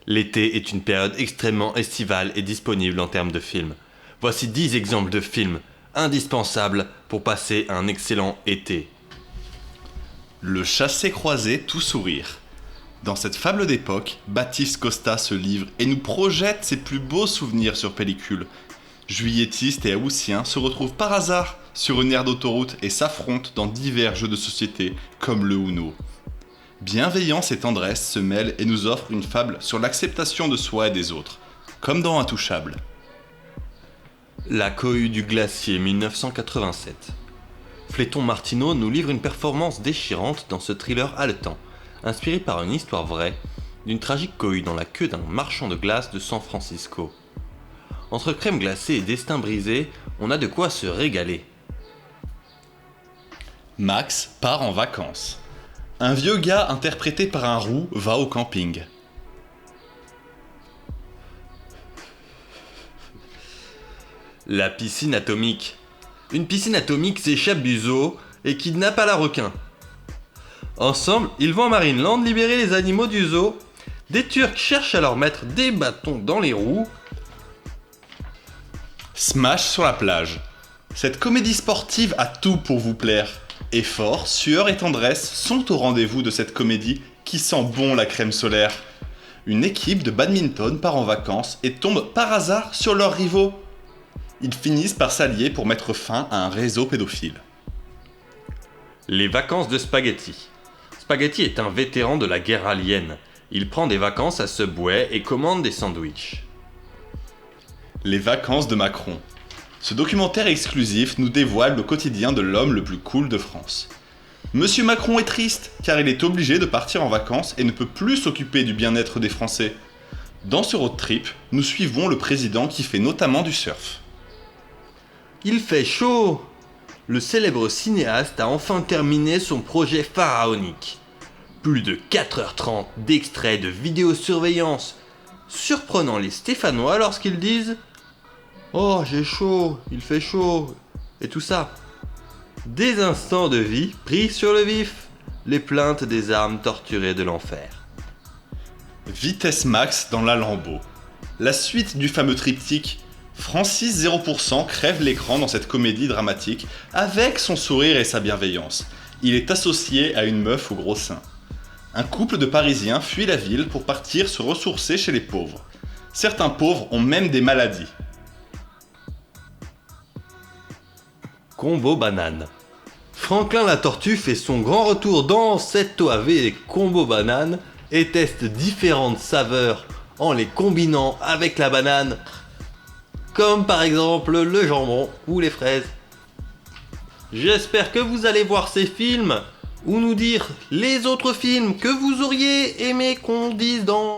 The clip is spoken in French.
L'été est une période extrêmement estivale et disponible en termes de films. Voici 10 exemples de films indispensables pour passer un excellent été. Le chassé-croisé tout sourire. Dans cette fable d'époque, Baptiste Costa se livre et nous projette ses plus beaux souvenirs sur pellicule. Juilletistes et haussiens se retrouvent par hasard sur une aire d'autoroute et s'affrontent dans divers jeux de société comme le Uno. Bienveillance et tendresse se mêlent et nous offrent une fable sur l'acceptation de soi et des autres, comme dans Intouchable. La cohue du glacier 1987. Fléton Martineau nous livre une performance déchirante dans ce thriller haletant, inspiré par une histoire vraie d'une tragique cohue dans la queue d'un marchand de glace de San Francisco. Entre crème glacée et destin brisé, on a de quoi se régaler. Max part en vacances. Un vieux gars interprété par un roux va au camping. La piscine atomique. Une piscine atomique s'échappe du zoo et kidnappe à la requin. Ensemble, ils vont à Marineland libérer les animaux du zoo. Des Turcs cherchent à leur mettre des bâtons dans les roues. Smash sur la plage. Cette comédie sportive a tout pour vous plaire. Effort, sueur et tendresse sont au rendez-vous de cette comédie qui sent bon la crème solaire. Une équipe de badminton part en vacances et tombe par hasard sur leurs rivaux. Ils finissent par s'allier pour mettre fin à un réseau pédophile. Les vacances de Spaghetti. Spaghetti est un vétéran de la guerre alien. Il prend des vacances à Subway et commande des sandwichs. Les vacances de Macron. Ce documentaire exclusif nous dévoile le quotidien de l'homme le plus cool de France. Monsieur Macron est triste car il est obligé de partir en vacances et ne peut plus s'occuper du bien-être des Français. Dans ce road trip, nous suivons le président qui fait notamment du surf. Il fait chaud! Le célèbre cinéaste a enfin terminé son projet pharaonique. Plus de 4h30 d'extraits de vidéosurveillance, surprenant les Stéphanois lorsqu'ils disent « Oh, j'ai chaud, il fait chaud » et tout ça. Des instants de vie pris sur le vif, les plaintes des âmes torturées de l'enfer. Vitesse max dans la Lambeau. La suite du fameux triptyque Francis 0% crève l'écran dans cette comédie dramatique avec son sourire et sa bienveillance. Il est associé à une meuf au gros sein. Un couple de Parisiens fuit la ville pour partir se ressourcer chez les pauvres. Certains pauvres ont même des maladies. Combo banane. Franklin la tortue fait son grand retour dans cette OAV Combo banane et teste différentes saveurs en les combinant avec la banane, comme par exemple le jambon ou les fraises. J'espère que vous allez voir ces films ou nous dire les autres films que vous auriez aimé qu'on dise dans